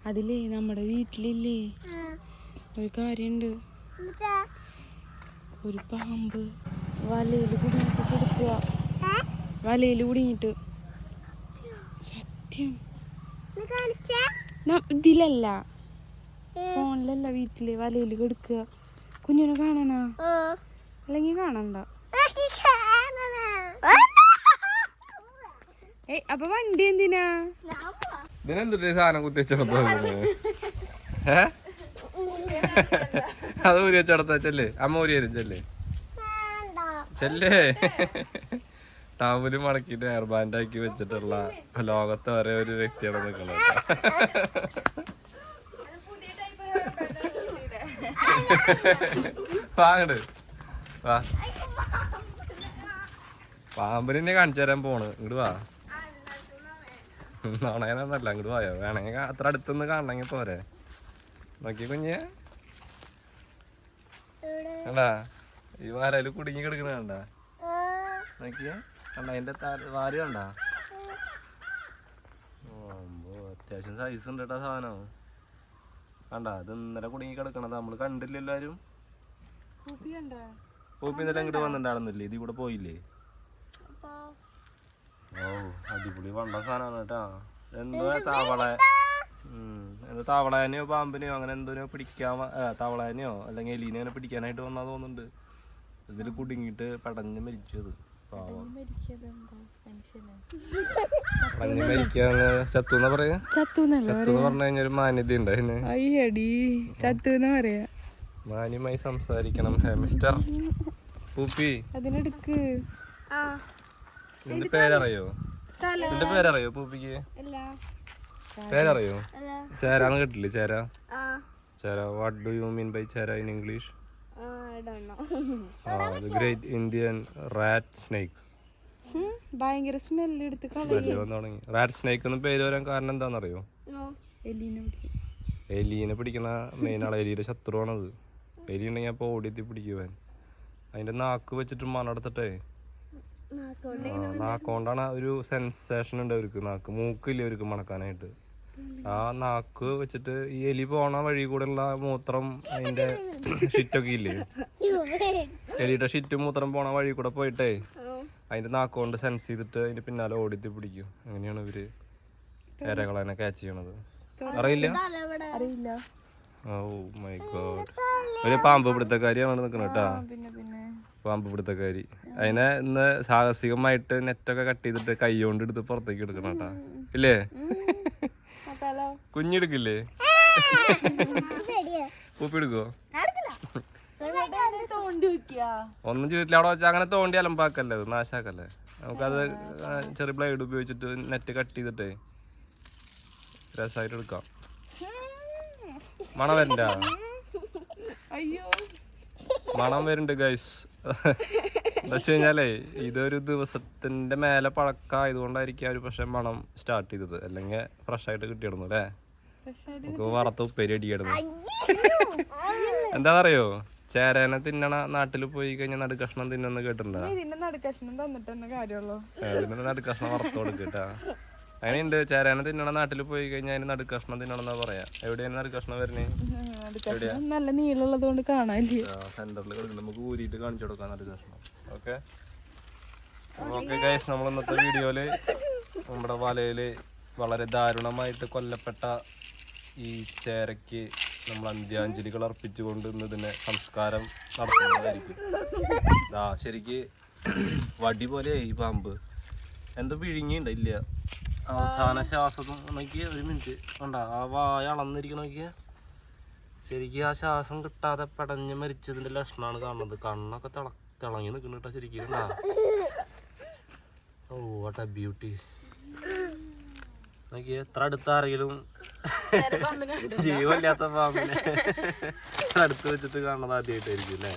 അതിലേ നമ്മുടെ വീട്ടിലില്ലേ ഒരു കാര്യമുണ്ട്. ഒരു പാമ്പ് വലയിൽ കുടുങ്ങിട്ട് കിടക്കുക. വലയിൽ കുടുങ്ങിട്ട്. സത്യം ഇതിലല്ല, ഫോണിലല്ല, വീട്ടില് വലയിൽ കിടക്കുക. കുഞ്ഞിനെ കാണണോ? അല്ലെങ്കിൽ കാണണ്ട. അപ്പൊ വണ്ടി എന്തിനാ? ഇതിനെന്തിട്ട് സാധനം കുത്തിവെച്ചോ? അത് ഊരി വെച്ചടത്ത ചെല്ലേ, അമ്മ ഊരി വരും ചെല്ലേ ചെല്ലേ. ടവല് മടക്കിട്ട് ഹെയർ ബാൻഡ് ആക്കി വെച്ചിട്ടുള്ള ലോകത്തെ ഒരേ ഒരു വ്യക്തിയാണ് നിൽക്കുന്നത്. വാങ്ങട് വാ, പാമ്പിനെ കാണിച്ചു തരാൻ പോണ്. ഇങ്ങോട്ട് വാ. നോണേനൊന്നല്ല, ഇങ്ങോട്ട് പോയോ? വേണമെങ്കിൽ അത്ര അടുത്തുനിന്ന് കാണണമെങ്കിൽ പോരെ. നോക്കി കുഞ്ഞ് കണ്ടാ, ഈ വാരയില് കുടുങ്ങി കിടക്കണ കണ്ടാ? നോക്കിയ കണ്ട, അതിന്റെ വാല് കണ്ടാ? അത്യാവശ്യം സൈസ് ഉണ്ട് കേട്ടോ സാധനം. കണ്ടാ, ഇത് ഇന്നലെ കുടുങ്ങി കിടക്കണത് നമ്മള് കണ്ടില്ല എല്ലാരും. പൂപ്പി ഇന്നലെ ഇങ്ങോട്ട് വന്നിട്ടുണ്ടായിരുന്നില്ലേ? ഇതിൽ കൂടെ പോയില്ലേ? ഓ അടിപൊളി വണ്ട സാധനമാണ് കേട്ടാ. എന്തോ തവളേനെയോ പാമ്പിനെയോ അങ്ങനെ എന്തോ പിടിക്കാൻ, തവളേനെയോ അല്ലെങ്കിൽ എലീനെയോ പിടിക്കാനായിട്ട് വന്നാ തോന്നുന്നുണ്ട്. ഇതിൽ കുടുങ്ങിട്ട് പടഞ്ഞ് മരിച്ചത്. പടഞ്ഞ് മരിക്കാന്ന് ചത്തുന്ന പറയാ. ചത്തുന്ന് പറഞ്ഞു കഴിഞ്ഞാൽ ഒരു മാന്യത ഉണ്ട് അതിന്. മാന്യമായി സംസാരിക്കണം മിസ്റ്റർ പൂപ്പി. അതിനെടുക്ക്. നിന്റെ പേരറിയോ? നിന്റെ പേരറിയോ പൂപ്പിക്ക്? പേരറിയോ? ചേരാന്ന് കേട്ടില്ലേ? ചേര. ചേര. What do you mean by chera in English? The great Indian rat snake. ഭയങ്കര സ്മെല്ല് എടുത്ത് തുടങ്ങി. റാറ്റ് സ്നേക്ക് എന്ന് പേര് വരാൻ കാരണം എന്താണെന്നറിയോ? എലീനെ പിടിക്കണ മെയിൻ ആള്. എലിയുടെ ശത്രുവാണത്. എലി ഉണ്ടെങ്കിൽ അപ്പോൾ ഓടിയെത്തി പിടിക്കുവാൻ. അതിന്റെ നാക്ക് വെച്ചിട്ട് മണെടുത്തിട്ടേ, നാക്കോണ്ടാണ് ഒരു സെൻസേഷൻ ഉണ്ട് അവർക്ക്. നാക്ക് മൂക്കില്ല അവർക്ക് മണക്കാനായിട്ട്. ആ നാക്ക് വെച്ചിട്ട് ഈ എലി പോണ വഴി കൂടെ ഉള്ള മൂത്രം, അതിന്റെ ഷിറ്റൊക്കെ ഇല്ലേ, എലിയുടെ ഷിറ്റ് മൂത്രം പോണ വഴി കൂടെ പോയിട്ടേ അതിന്റെ നാക്കുകൊണ്ട് സെൻസ് ചെയ്തിട്ട് അതിന്റെ പിന്നാലെ ഓടിത്തി പിടിക്കും. അങ്ങനെയാണ് ഇവര് ഇരകളെ ക്യാച്ച് ചെയ്യണത്. അറിയില്ല? Oh my god. ഒരു പാമ്പ് പിടുത്തക്കാരിയാണ് നിൽക്കുന്നത് കേട്ടാ. പാമ്പ് പിടുത്തക്കാരി. അതിനെ ഇന്ന് സാഹസികമായിട്ട് നെറ്റൊക്കെ കട്ട് ചെയ്തിട്ട് കൈ കൊണ്ട് എടുത്ത് പുറത്തേക്ക് എടുക്കണം കേട്ടാ. ഇല്ലേ? കുഞ്ഞെടുക്കില്ലേ? പൂപ്പി എടുക്കോ? ഒന്നും ചെയ്തിട്ടില്ല. അവിടെ വെച്ചാൽ അങ്ങനെ തോണ്ടി അലമ്പാക്കല്ലേ, അത് നാശാക്കല്ലേ. നമുക്കത് ചെറിയ ബ്ലേഡ് ഉപയോഗിച്ചിട്ട് നെറ്റ് കട്ട് ചെയ്തിട്ടേ രസമായിട്ട് എടുക്കാം. മണം വരണ്ട? മണം വരുന്നുണ്ട് ഗൈസ്. എന്താ വെച്ച് കഴിഞ്ഞാലേ ഇതൊരു ദിവസത്തിന്റെ മേലെ പഴക്കമായതുകൊണ്ടായിരിക്കും അവര് പക്ഷെ മണം സ്റ്റാർട്ട് ചെയ്തത്. അല്ലെങ്കിൽ ഫ്രഷ് ആയിട്ട് കിട്ടിയിടുന്നു അല്ലേ? നമുക്ക് വറുത്ത ഉപ്പേരി അടിക്കിടുന്നു. എന്താണെന്നറിയോ? ചേരനെ തിന്നണ നാട്ടിൽ പോയി കഴിഞ്ഞാൽ നടുക്കഷ്ണം തിന്നെന്ന് കേട്ടിട്ടുണ്ടോ? ഇതിന്റെ നടുക്കഷ്ണം വറുത്ത് കൊടുക്കട്ടാ. അങ്ങനെയുണ്ട്. ചേരനെ തിന്നണ നാട്ടിൽ പോയി കഴിഞ്ഞാൽ അതിന് നടുക്കഷ്ണം തിന്നണമെന്നാ പറയാ. എവിടെയാണ് നടുക്കഷ്ണം വരുന്നത്? നല്ല നീളമുള്ളത് കൊണ്ട് കാണാനില്ല. സെന്ററിൽ കിടക്കുന്നത് നമുക്ക് ഊരിയിട്ട് കാണിച്ചു കൊടുക്കാം നടുക്കഷ്ണം. ഓക്കെ ഓക്കെ ഗൈസ്, നമ്മൾ ഇന്നത്തെ വീഡിയോയില് നമ്മുടെ വലയില് വളരെ ദാരുണമായിട്ട് കൊല്ലപ്പെട്ട ഈ ചേരയ്ക്ക് നമ്മൾ അന്ത്യാഞ്ജലികൾ അർപ്പിച്ചുകൊണ്ട് ഇന്നതിന് സംസ്കാരം നടത്തുന്നതായിരിക്കും. ശരിക്ക് വടി പോലെ ഈ പാമ്പ് എന്തോ വിഴുങ്ങിയുണ്ട്. ഇല്ല, അവസാന ശ്വാസം നോക്കിയ ഒരു മിനിറ്റ് കണ്ട, ആ വായ അളന്നിരിക്കണ നോക്കിയ. ശരിക്കും ആ ശ്വാസം കിട്ടാതെ പടഞ്ഞ് മരിച്ചതിന്റെ ലക്ഷണമാണ് കാണുന്നത്. കണ്ണൊക്കെ തിളങ്ങി നിൽക്കുന്നു കേട്ടോ ശരിക്കും. കണ്ടാ? Oh what a beauty. നോക്കിയ എത്ര അടുത്ത് ആരെങ്കിലും ജീവനില്ലാത്ത പാമ്പിനെ അടുത്ത് വെച്ചിട്ട് കാണുന്നത് ആദ്യമായിട്ടായിരിക്കും അല്ലേ?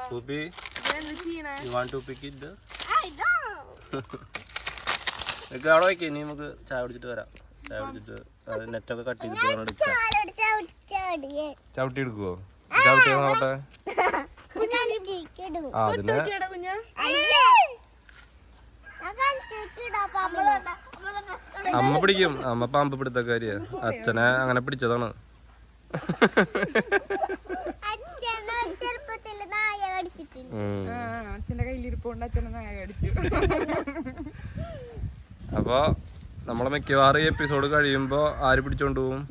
പൂപ്പി, you want to pick it? അവിടെ വയ്ക്കേ, ഇനി നമുക്ക് ചായ കുടിച്ചിട്ട് വരാം. ചായ കുടിച്ചിട്ട് നെറ്റൊക്കെ കട്ട് ചെയ്തിട്ട് വേണം എടുക്കാം. ചവിട്ടി എടുക്കുവോ? ചവിട്ടി നോക്കട്ടെ. അതിന് അമ്മ പിടിക്കും, അമ്മ പാമ്പ് പിടുത്തക്കാരിയാ. അച്ഛനെ അങ്ങനെ പിടിച്ചതാണ്. അച്ഛന്റെ കയ്യിലിരിപ്പോണ്ട് അച്ഛനെ നായ കടിച്ചു. അപ്പൊ നമ്മളെ മിക്കവാറും എപ്പിസോഡ് കഴിയുമ്പോ ആര് പിടിച്ചോണ്ട് പോവും?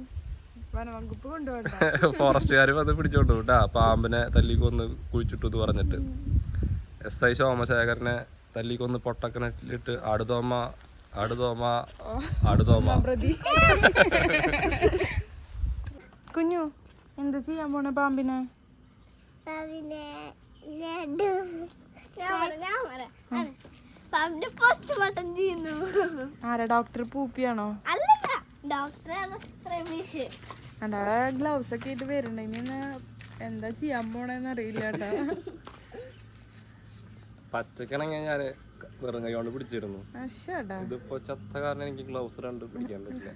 വനവകുപ്പ് കൊണ്ടുപോകണ്ട. ഫോറസ്റ്റുകാരും അത് പിടിച്ചോണ്ട് പോകും കേട്ടാ. പാമ്പിനെ തല്ലിക്കൊന്ന് കുഴിച്ചിട്ടു എന്ന് പറഞ്ഞിട്ട്. SI സോമശേഖരനെ തല്ലിക്കൊന്ന് പൊട്ടക്കിണറ്റിലിട്ട് ആടുതോമ പ്രതി. കുഞ്ഞു എന്ത് ചെയ്യാൻ പോണ പാമ്പിനെ? ആരാ, ഡോക്ടർ പൂപ്പിയാണോ? അതാ ഗ്ലൗസ് ഒക്കെ ഇട്ട് വരണ. ഇനി എന്താ ചെയ്യാൻ പോണെന്ന് അറിയില്ല കേട്ടാ. പച്ചക്കണെങ്കിൽ ഞാന് വെറും കൈ കൊണ്ട് പിടിച്ചിരുന്നു. അശ്ശാടാ, ഇതിപ്പോ ചത്ത കാരണം എനിക്ക് ഗ്ലൗസ് രണ്ട് പിടിക്കാൻ പറ്റില്ല.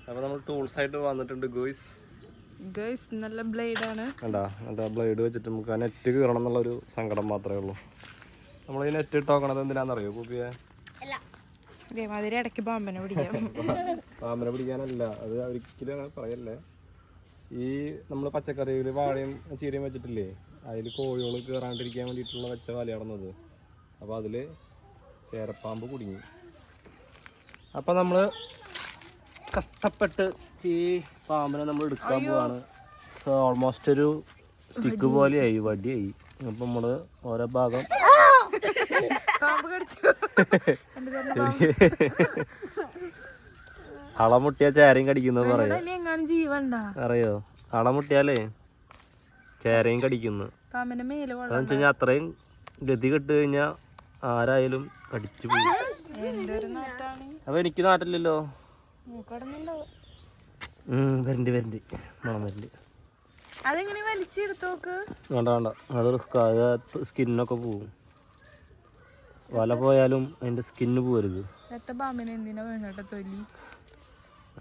അപ്പൊ നമ്മൾ ടൂൾസ് ആയിട്ട് വന്നിട്ടുണ്ട് ഗോയ്സ്. നല്ല ബ്ലേഡ് ആണ്. കണ്ടാ, എന്താ ബ്ലേഡ് വെച്ചിട്ട് നമുക്ക് ആ നെറ്റ് കീറണം എന്നുള്ളൊരു സങ്കടം മാത്രമേ ഉള്ളൂ. നമ്മൾ ഈ നെറ്റ് ഇട്ടോക്കണത് എന്തിനാണെന്നറിയോ കൂപ്പിയെ? ഇതേമാതിരി ഇടയ്ക്ക് പാമ്പനെ പിടിക്കാം. പാമ്പനെ പിടിക്കാനല്ല, അത് ഒരിക്കലും അങ്ങനെ പറയല്ലേ. ഈ നമ്മൾ പച്ചക്കറിയിൽ വാഴയും ചീരയും വെച്ചിട്ടില്ലേ, അതിൽ കോഴികൾ കയറാണ്ടിരിക്കാൻ വേണ്ടിയിട്ടുള്ള വെച്ച വലയാടുന്നത്. അപ്പോൾ അതിൽ ചേരപ്പാമ്പ് കുടുങ്ങി. അപ്പം നമ്മൾ കഷ്ടപ്പെട്ട് പാമ്പിനെ നമ്മൾ എടുക്കാൻ പോവാണ്. സോ ഓൾമോസ്റ്റ് ഒരു സ്റ്റിക്ക് പോലെയായി, വടിയായി. അപ്പം നമ്മൾ ഓരോ ഭാഗം അളമുട്ടിയാ ചേരയും കടിക്കുന്നത് പറയാ. അറിയോ, അളമുട്ടിയാലേ ചേരയും കടിക്കുന്നു. അതെന്ന് വെച്ച് കഴിഞ്ഞാൽ അത്രയും ഗതി കെട്ട് കഴിഞ്ഞാ ആരായാലും കടിച്ചു പോയി. അപ്പൊ എനിക്ക് നാട്ടില്ലല്ലോ. വരണ്ടി മണം വരണ്ടി. വേണ്ട അത് റിസ്ക്. സ്കിന്നൊക്കെ പോവും. വല പോയാലും അതിന്റെ സ്കിന്ന് പോവരുത്.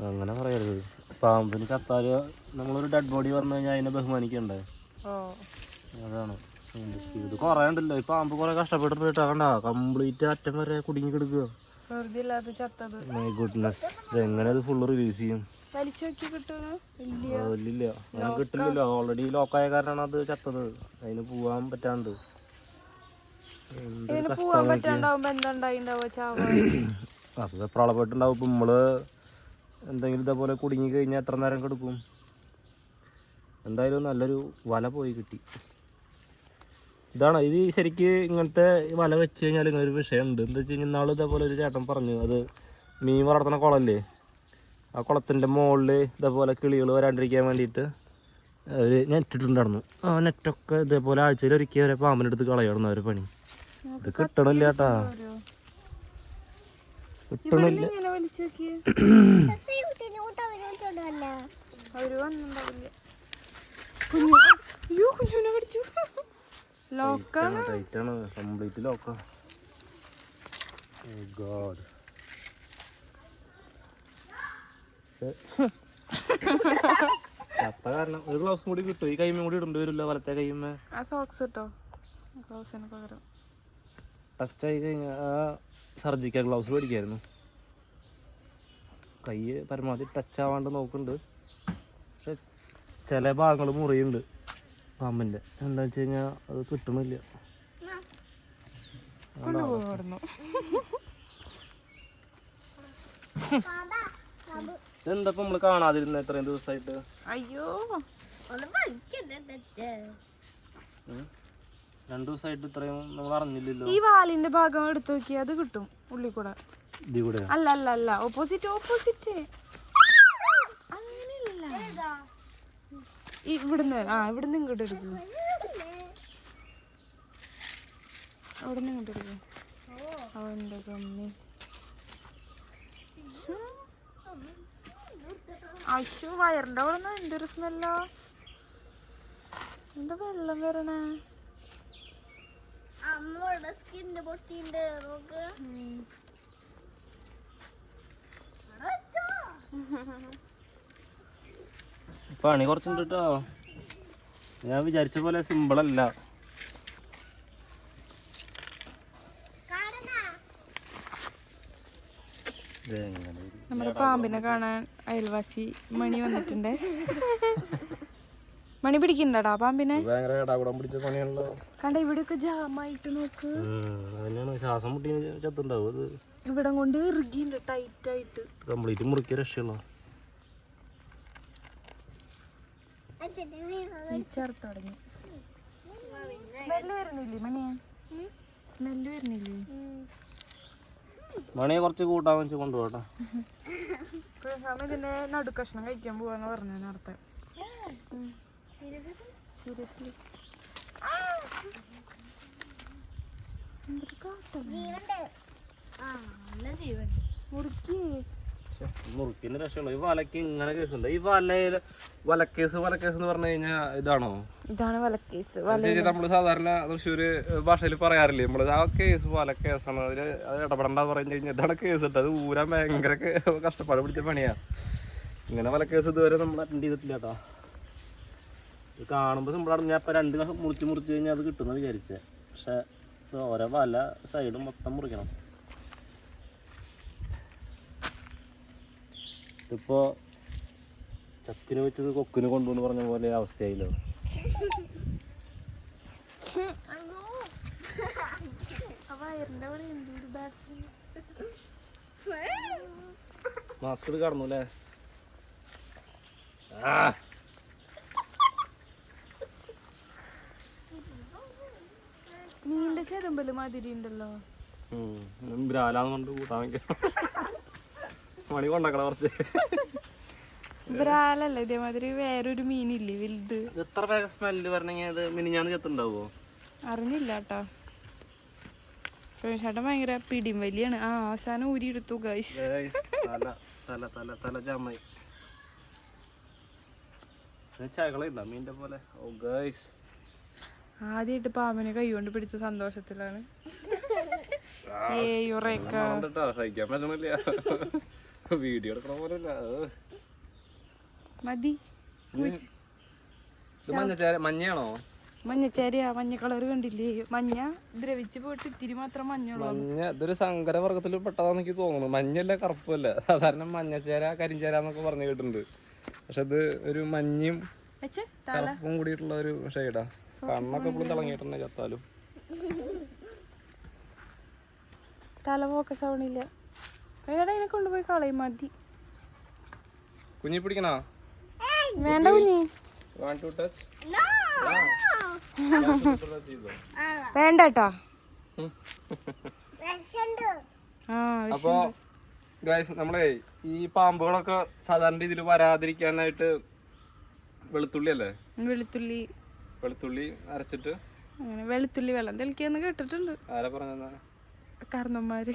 അങ്ങനെ പറയരുത്. പാമ്പിന് കത്താല് നമ്മളൊരു ഡെഡ് ബോഡി വന്നു കഴിഞ്ഞാൽ അതിനെ ബഹുമാനിക്കണ്ടേ? അതാണ്. ഇത് കൊറേ ഉണ്ടല്ലോ. ഈ പാമ്പ് കൊറേ കഷ്ടപ്പെട്ടിട്ട് കണ്ട കംപ്ലീറ്റ് അറ്റം വരെ കുടുങ്ങി കിടക്കുക. മൈ ഗുഡ്നസ്, ഇതെങ്ങനെ ഇത് ഫുള്ള് റിലീസ് ചെയ്യും? ഇല്ല, അങ്ങനെ കിട്ടില്ലല്ലോ. ഓൾറെഡി ലോക്കായ കാരണമാണ് അത് ചത്തത്. അതിന് പോവാൻ പറ്റാണ്ട്. അത് പ്രളപ്പെട്ടുണ്ടാവും. ഇപ്പൊ നമ്മള് എന്തെങ്കിലും ഇതേപോലെ കുടുങ്ങി കഴിഞ്ഞാൽ എത്ര നേരം കിടക്കും? എന്തായാലും നല്ലൊരു വല പോയി കിട്ടി. ഇതാണ് ഇത്. ശരിക്ക് ഇങ്ങനത്തെ വല വെച്ച് കഴിഞ്ഞാൽ ഇങ്ങനെ ഒരു വിഷയമുണ്ട്. എന്താ വെച്ച് കഴിഞ്ഞാൽ നാളെ ഇതേപോലെ ഒരു ചേട്ടൻ പറഞ്ഞു, അത് മീൻ വളർത്തുന്ന കുളമല്ലേ, ആ കുളത്തിൻ്റെ മുകളിൽ ഇതേപോലെ കിളികൾ വരാണ്ടിരിക്കാൻ വേണ്ടിയിട്ട് അവർ നെറ്റിട്ടുണ്ടായിരുന്നു. ആ നെറ്റൊക്കെ ഇതേപോലെ ആഴ്ചയിൽ ഒരിക്കൽ വരെ പാമ്പിനെടുത്ത് കളയായിരുന്നു അവർ പണി. ഇത് കിട്ടണില്ല കേട്ടാ, കിട്ടണില്ല. ടൈറ്റാണ്, കംപ്ലീറ്റ് ലോക്കാ. ഗോഡ്, ചത്ത കാരണം ഒരു ഗ്ലൗസും കൂടി കിട്ടും. ഈ കൈമ കൂടി ഇടേണ്ടി വരില്ല, വലത്തെ കൈമ ടച്ചായി കഴിഞ്ഞാൽ ആ സർജിക്കൽ ഗ്ലൗസ് മേടിക്കായിരുന്നു. കൈ പരമാവധി ടച്ച് ആവാണ്ട് നോക്കുന്നുണ്ട്. പക്ഷെ ചില ഭാഗങ്ങൾ മുറിയുണ്ട് പാമ്പിൻ്റെ. എന്താ വെച്ച് കഴിഞ്ഞാൽ അത് കിട്ടണില്ല. ഇതെന്താ നമ്മള് കാണാതിരുന്ന ഇത്രയും ദിവസമായിട്ട്? അയ്യോ, 2 ദിവസമായിട്ട് ഇത്രയും നമ്മൾ അറിഞ്ഞില്ലല്ലോ. ഈ വാലിന്റെ ഭാഗം എടുത്തു നോക്കിയാൽ അത് കിട്ടും ഉള്ളിൽ കൂടെ. അല്ല ഓപ്പോസിറ്റ് അങ്ങനെയല്ല. ഇവിടുന്ന് ഇങ്ങോട്ട് എടുക്കും. അവിടുന്ന് ഇങ്ങോട്ട് എടുക്കും. അവന്റെ കമ്മി അശ്വ വയറിന്റെ അവിടെ നിന്ന് എന്തൊരു സ്മെല്ലോ. എന്താ വെള്ളം വരണേ? പണി കുറച്ചുണ്ട് കേട്ടോ. ഞാൻ വിചാരിച്ച പോലെ സിമ്പിളല്ല. നമ്മുടെ പാമ്പിനെ കാണാൻ അയൽവാസി മണി വന്നിട്ടുണ്ട്. മണി പിടിക്കണ്ടടാ പാമ്പിനെ. കണ്ട ഇവിടെയൊക്കെ ജാമായിട്ട് നോക്ക്. ശ്വാസം മുട്ടി ചത്തുണ്ടാവും. ഇവിടെ കൊണ്ട് ഇറുകിണ്ട് ടൈറ്റ് ആയിട്ട്. കംപ്ലീറ്റ് മുറിക്ക രക്ഷയുള്ള ചേർത്ത് തുടങ്ങി. സ്മെല്ല് വരുന്നില്ലേ മണിയെ? സ്മെല്ല് വരുന്നില്ലേ? മണിയെ കുറച്ച് കൂട്ടാൻ വെച്ച് കൊണ്ടുപോകട്ടെ. ഇതിന്റെ നടുക്കഷ്ണം കഴിക്കാൻ പോവാന്ന് പറഞ്ഞു നേരത്തെ. സീരിയസ്ലി മുറുക്കിന്റെ രക്ഷയുള്ള ഈ വലക്ക് ഇങ്ങനെ കേസുണ്ട്. ഈ വലക്കേസ് എന്ന് പറഞ്ഞു കഴിഞ്ഞാൽ ഇതാണോ? ഇതാണ് വലക്കേസ്. നമ്മള് സാധാരണ തൃശ്ശൂര് ഭാഷയിൽ പറയാറില്ലേ നമ്മള് ആ കേസ് വലക്കേസാണ്. അതില് അത് ഇടപെടണ്ടെന്ന് പറഞ്ഞു കഴിഞ്ഞാൽ ഇതാണ് കേസ് ഇട്ട്. അത് ഊരാൻ ഭയങ്കര കഷ്ടപ്പാട് പിടിച്ച പണിയാ. ഇങ്ങനെ വലക്കേസ് ഇതുവരെ നമ്മൾ അറ്റൻഡ് ചെയ്തിട്ടില്ല കേട്ടോ. ഇത് കാണുമ്പോൾ സിമ്പിളാണ്. ഞാൻ ഇപ്പം 2 മുറിച്ച് കഴിഞ്ഞാൽ അത് കിട്ടുമെന്ന് വിചാരിച്ചേ. പക്ഷെ ഓരോ വല സൈഡും മൊത്തം മുറിക്കണം. ഇതിപ്പോ ചക്കിന് വെച്ചത് കൊക്കിന് കൊണ്ടുവന്ന് പറഞ്ഞ പോലെ അവസ്ഥയായില്ലോ. മാസ്ക് കടന്നു അല്ലേ? മീനിന്റെ ചെറുമ്പല് മാതിരി ഉണ്ടല്ലോ. ബ്രാലാന്ന് കൊണ്ട് കൂട്ടാൻ മണി കൊണ്ടാക്കണം കുറച്ച്. ബ്രാലല്ല, ഇതേമാതിരി വേറൊരു മീനില്ലേ വലുത്. എത്ര പേര് സ്മെല്ല് വരണമെങ്കിൽ അത് മിനിഞ്ഞാന്ന് ചെത്തുണ്ടാവോ? അറിഞ്ഞില്ല കേട്ടോ. ചേട്ടൻ ഭയങ്കര പിടിയും വലിയാണ്. അവസാനം ഊരിയെടുത്തു ഗൈസ്. മീൻ്റെ പോലെ. ഓ ഗൈസ്, ആദ്യമായിട്ട് പാമ്പിനെ കൈകൊണ്ട് പിടിച്ച സന്തോഷത്തിലാണ്. സഹിക്കാൻ പറ്റണില്ല. വീഡിയോ എടുക്കണ പോലല്ല. മതി. മഞ്ഞയാണോ? മഞ്ഞച്ചേരിയാ. മഞ്ഞ കളർ കണ്ടില്ലേ? മഞ്ഞ ദ്രവിച്ച് പോയിട്ട് ഇത്തിരി മാത്രം മഞ്ഞുള്ളൂ. മഞ്ഞ ഇതൊരു സങ്കര വർഗത്തിൽ പെട്ടതാന്ന് എനിക്ക് തോന്നുന്നു. മഞ്ഞല്ല കറുപ്പല്ല. സാധാരണ മഞ്ഞച്ചേര കരിഞ്ചേര എന്നൊക്കെ പറഞ്ഞു കേട്ടിട്ടുണ്ട്. പക്ഷെ ഇത് ഒരു മഞ്ഞയും കറുപ്പും കൂടിയിട്ടുള്ള ഒരു ഷെയ്ഡാ. കണ്ണൊക്കെ എപ്പോഴും തിളങ്ങിയിട്ടുണ്ടെ ചത്താലും. തല ഫോക്കസ് ആവണില്ല. ഇതിനെ കൊണ്ടുപോയി കളയും. മതി. കുഞ്ഞി പിടിക്കണോ? വേണ്ട കുഞ്ഞി, വേണ്ട കേട്ടോ. അപ്പൊ ഗൈസ്, നമ്മളെ ഈ പാമ്പുകളൊക്കെ സാധാരണ രീതിയിൽ വരാതിരിക്കാനായിട്ട് വെളുത്തുള്ളി അല്ലേ? വെളുത്തുള്ളി അരച്ചിട്ട് അങ്ങനെ വെളുത്തുള്ളി വെള്ളം തെളിക്കാന്ന് കേട്ടിട്ടുണ്ട്. ആരാ പറഞ്ഞ? കാരണന്മാര്.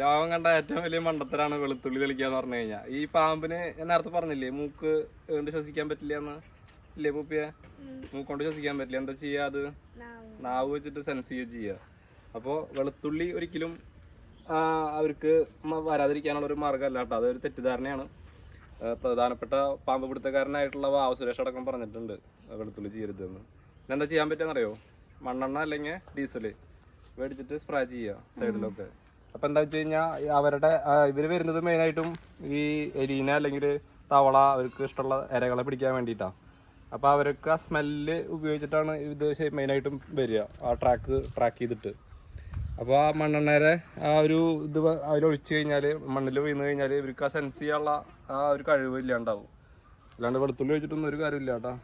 ലോകം കണ്ട ഏറ്റവും വലിയ മണ്ടത്തരാണ് വെളുത്തുള്ളി തെളിക്കാന്ന് പറഞ്ഞു കഴിഞ്ഞാൽ. ഈ പാമ്പിന് ഞാൻ നേരത്തെ പറഞ്ഞില്ലേ മൂക്ക് കൊണ്ട് ശ്വസിക്കാൻ പറ്റില്ല എന്ന് ഇല്ലേ പൂപ്പിയെ? മൂക്കൊണ്ട് ശ്വസിക്കാൻ പറ്റില്ല. എന്താ ചെയ്യാ? അത് നാവ് വെച്ചിട്ട് സെൻസ് ചെയ്യുക. അപ്പോൾ വെളുത്തുള്ളി ഒരിക്കലും അവർക്ക് വരാതിരിക്കാനുള്ള ഒരു മാർഗ്ഗമല്ല കേട്ടോ. അതൊരു തെറ്റിദ്ധാരണയാണ്. പ്രധാനപ്പെട്ട പാമ്പ് പിടുത്തക്കാരനായിട്ടുള്ള വാവസുരേഷ് അടക്കം പറഞ്ഞിട്ടുണ്ട് വെളുത്തുള്ളി ചെയ്യരുതെന്ന്. പിന്നെ എന്താ ചെയ്യാൻ പറ്റുമെന്നറിയോ? മണ്ണെണ്ണ അല്ലെങ്കിൽ ഡീസല് മേടിച്ചിട്ട് സ്പ്രേ ചെയ്യുക സൈഡിലൊക്കെ. അപ്പം എന്താ വെച്ച് കഴിഞ്ഞാൽ അവരുടെ ഇവർ വരുന്നത് മെയിനായിട്ടും ഈ എലീന അല്ലെങ്കിൽ തവള, അവർക്ക് ഇഷ്ടമുള്ള ഇരകളെ പിടിക്കാൻ വേണ്ടിയിട്ടാണ്. അപ്പോൾ അവർക്ക് ആ സ്മെല്ല് ഉപയോഗിച്ചിട്ടാണ് ഇത് മെയിനായിട്ടും വരിക, ആ ട്രാക്ക് ചെയ്തിട്ട്. അപ്പോൾ ആ മണ്ണെണ്ണേരെ ആ ഒരു ഇത് അതിലൊഴിച്ച് കഴിഞ്ഞാൽ, മണ്ണിൽ വീണ് കഴിഞ്ഞാൽ ഇവർക്ക് ആ സെൻസ് ചെയ്യാനുള്ള ആ ഒരു കഴിവ് ഇല്ലാണ്ടാവും. അല്ലാണ്ട് വെളുത്തുള്ളി ഒഴിച്ചിട്ടൊന്നും ഒരു കാര്യമില്ല കേട്ടോ.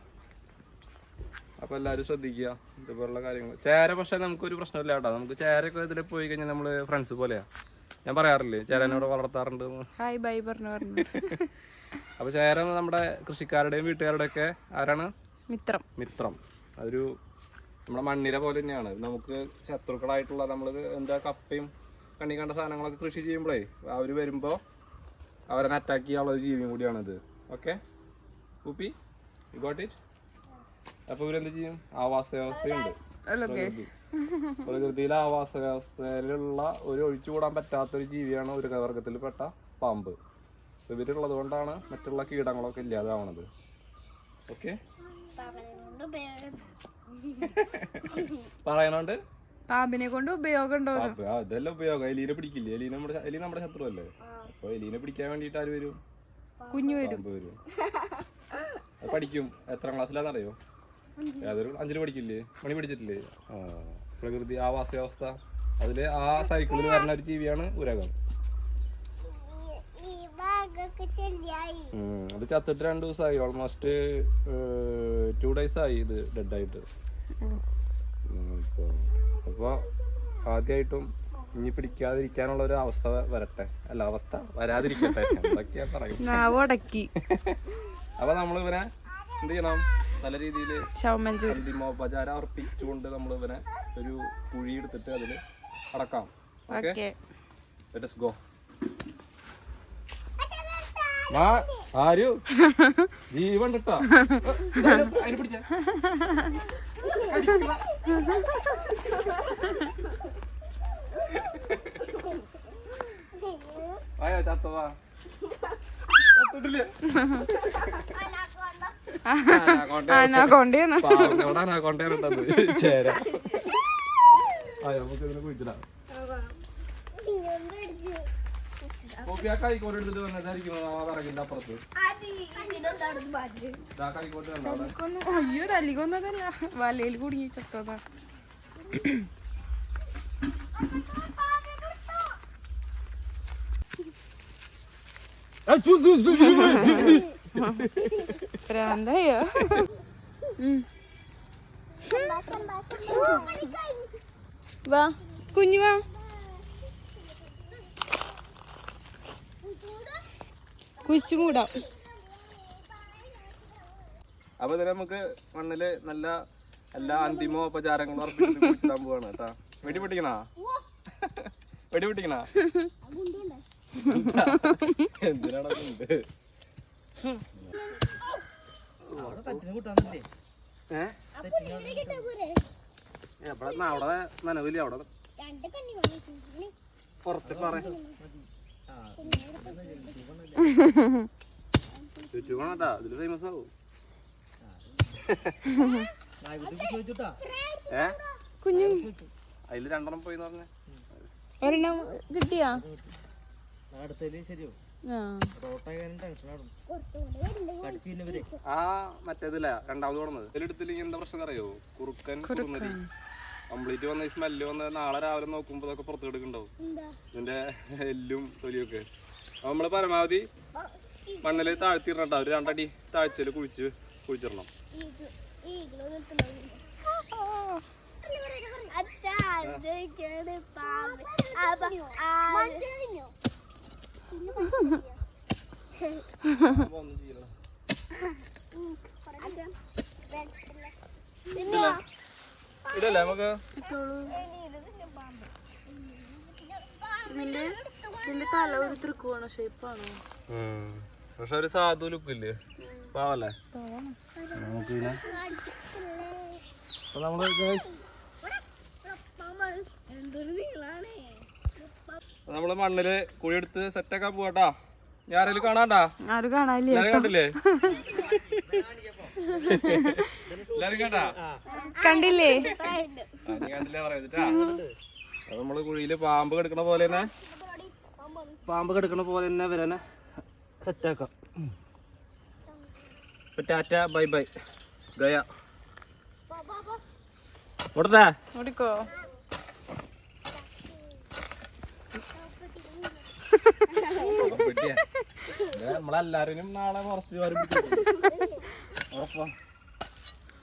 അപ്പോൾ എല്ലാവരും ശ്രദ്ധിക്കുക ഇതുപോലുള്ള കാര്യങ്ങൾ. ചേര പക്ഷേ നമുക്കൊരു പ്രശ്നമില്ല കേട്ടോ. നമുക്ക് ചേരയൊക്കെ ഇതിൽ പോയി കഴിഞ്ഞാൽ നമ്മൾ ഫ്രണ്ട്സ് പോലെയാണ്. ഞാൻ പറയാറില്ലേ ചേരനോട് വളർത്താറുണ്ട്. ഹായ് ബൈ പറഞ്ഞു. അപ്പോൾ ചേര നമ്മുടെ കൃഷിക്കാരുടെയും വീട്ടുകാരുടെയൊക്കെ ആരാണ്? മിത്രം. അതൊരു നമ്മുടെ മണ്ണിര പോലെ തന്നെയാണ്. നമുക്ക് ശത്രുക്കളായിട്ടുള്ള നമ്മൾ എന്താ കപ്പയും കണ്ണി കണ്ട സാധനങ്ങളൊക്കെ കൃഷി ചെയ്യുമ്പോഴേ അവർ വരുമ്പോൾ അവരെ അറ്റാക്ക് ചെയ്യാനുള്ള ഒരു ജീവിയും കൂടിയാണിത്. Okay Poopy, you got it? അപ്പോൾ ഇവരെന്ത് ചെയ്യും? ആവാസ വ്യവസ്ഥയുണ്ട് പ്രകൃതിയിലെ. ആവാസ വ്യവസ്ഥയിലുള്ള ഒരു ഒഴിച്ചുകൂടാൻ പറ്റാത്തൊരു ജീവിയാണ് ഒരു വർഗത്തിൽപ്പെട്ട പാമ്പ്. ഇവരുള്ളത് കൊണ്ടാണ് മറ്റുള്ള കീടങ്ങളൊക്കെ ഇല്ലാതാവണത്. ഓക്കെ, പറയണോണ്ട് പാമ്പിനെ കൊണ്ട് ഉപയോഗം ഉണ്ടോ? അതെല്ലാം ഉപയോഗം. എലീനെ പിടിക്കില്ലേ? എലി നമ്മുടെ ശത്രു അല്ലേ? അപ്പൊ എലീനെ പിടിക്കാൻ വേണ്ടിട്ട് ആര് വരും? കുഞ്ഞു വരും. പാമ്പ് വരും. അത് പഠിക്കും. എത്രാം ക്ലാസ്സിലാന്നറിയോ? അതൊരു 5ൽ പഠിക്കില്ലേ? മണി പഠിച്ചിട്ടില്ലേ? പ്രകൃതി ആവാസവ്യവസ്ഥ അതില് ആ സൈക്കിളിൽ വരുന്ന ഒരു ജീവിയാണ് ഉരകം. അത് ചത്തിട്ട് 2 ദിവസമായി. ഓൾമോസ്റ്റ് 2 days ആയി ഇത് ഡെഡായിട്ട്. അപ്പൊ ആദ്യമായിട്ടും ഇനി പിടിക്കാതിരിക്കാനുള്ള ഒരു അവസ്ഥ വരട്ടെ. അല്ല, അവസ്ഥ വരാതിരിക്കട്ടെ എന്തൊക്കെയാ പറയും. അപ്പൊ നമ്മൾ ഇവനെ എന്ത് ചെയ്യണം? നല്ല രീതിയിൽ അന്തിമോപചാരം അർപ്പിച്ചുകൊണ്ട് നമ്മൾ ഇവനെ ഒരു കുഴി എടുത്തിട്ട് അതിൽ അടക്കാം. Okay, let us go. ആരു ജീവൻ കിട്ടാ അതിന് പിടിച്ച ആയോ ചത്തവാ കൊണ്ടേട്ടത് ചേര. ആയോ നമുക്ക് ഇതിനെ കുഴിച്ചിടാം. കൈക്കോട്ട് എടുത്തിട്ട് വന്നതായിരിക്കും പറകിന്റെ അപ്പുറത്ത്. അയ്യോ, തല്ലിക്കൊന്നതല്ല, വലയിൽ കുടുങ്ങി ചത്തതാ. ഭ്രാന്തായോ? വാ കുഞ്ഞു വാ. കുഴിച്ചു മൂടാം. അപ്പൊ ഇതിന് നമുക്ക് മണ്ണില് നല്ല എല്ലാ അന്തിമോപചാരങ്ങളും അർപ്പിച്ചിട്ട് കുഴിച്ചിടാൻ പോവാണ് കേട്ടാ. വെടി പൊട്ടിക്കണാ? വെടി പൊട്ടിക്കണാ? എന്തിനാണ് അവിടെ നനവില്ല, അവിടെ പുറത്ത് പറയാ ചുറ്റുകണട്ടാ. ഇതില് ഫേമസ് ആവും. കുഞ്ഞു അതില് 2 പോയി പറഞ്ഞ ഒരെണ്ണം കിട്ടിയാ? ആ മറ്റേതില്ല, 2ാമത് കൊടുന്നത്. ഇതിലെടുത്തില്ലെങ്കിൽ എന്താ പ്രശ്നം അറിയോ? കുറുക്കൻ കുറുന്നതി കംപ്ലീറ്റ് വന്ന ഈ സ്മെല്ല് വന്ന് നാളെ രാവിലെ നോക്കുമ്പോ അതൊക്കെ പുറത്ത് കിടക്കുന്നുണ്ടാവും, ഇതിന്റെ എല്ലും തൊലിയൊക്കെ. നമ്മള് പരമാവധി മണ്ണില് താഴ്ത്തിടണം. ഒരു 2 അടി താഴ്ചയില് കുഴിച്ചിടണം. ഇടല്ലേ നമുക്ക്? ഇതിന്റെ തല ഒരു ത്രികോണ ഷേപ്പാണോ? പക്ഷെ ഒരു സാധു ലുക്ക് ഇല്ലേ? പാവല്ലേ നമുക്ക്. നമ്മള് മണ്ണില് കുഴിയെടുത്ത് സെറ്റാക്കാൻ പോവാട്ടാ. ഞാരേലും കാണാണ്ടാ? ആരും കാണാനില്ലേ? കണ്ടില്ലേ? എല്ലാരും കണ്ടാ? കണ്ടില്ലേ? കണ്ടില്ലേ പറയാ. നമ്മള് കുഴിയില് പാമ്പ് കിടക്കണ പോലെ തന്നെ വരാനെ സെറ്റാക്കാം. ടാറ്റ ബൈ ബൈ ഗയ. ഓടിക്കോ. നമ്മളെല്ലാരും നാളെ കുറച്ച് ഉറപ്പാ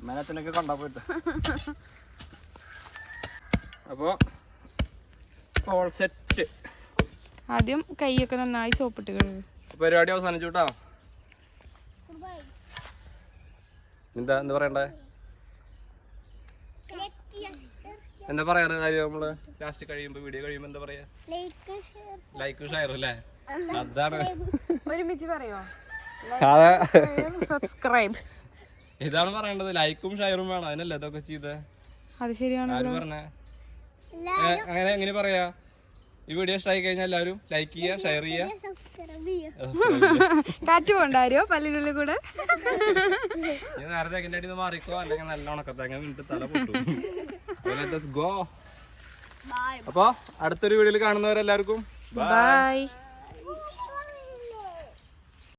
മേനത്തിനൊക്കെ കൊണ്ടാ പോയിട്ട്. അപ്പൊ ഓൾ സെറ്റ്. ആദ്യം കൈയൊക്കെ നന്നായി സോപ്പിട്ട് കഴുകും. പരിപാടി അവസാനിച്ചു കേട്ടോ. എന്താ പറയണ്ടേ? എന്താ പറയാറ് കാര്യം? നമ്മള് ലാസ്റ്റ് കഴിയുമ്പോ, വീഡിയോ കഴിയുമ്പോ എന്താ പറയാ? ലൈക്ക് ഷെയർ അല്ലേ? അതാണ് ഒരുമിച്ച് പറയോ? സബ്സ്ക്രൈബ്. ഇതാണ് പറയേണ്ടത്. ലൈക്കും ഷെയറും വേണം. അതിനല്ലേ ഇതൊക്കെ ചെയ്തേ? അത് ശരിയാണ്. ആര് പറഞ്ഞേ? എങ്ങനെ പറയാ? ഈ വീഡിയോ ഇഷ്ടമായി കഴിഞ്ഞാൽ എല്ലാവരും ലൈക്ക് ചെയ്യുക, ഷെയർ ചെയ്യുക. കാറ്റ് പോണ്ടാരോ പല്ലിനുള്ളിൽ കൂടെ? നേരത്തെ മാറിക്കോ, അല്ലെങ്കിൽ നല്ല ഉണക്കത്തേങ്ങ വീണിട്ട് തല പൊട്ടും. അപ്പോൾ അടുത്തൊരു വീഡിയോയിൽ കാണുന്നവരെല്ലാവർക്കും ബൈ.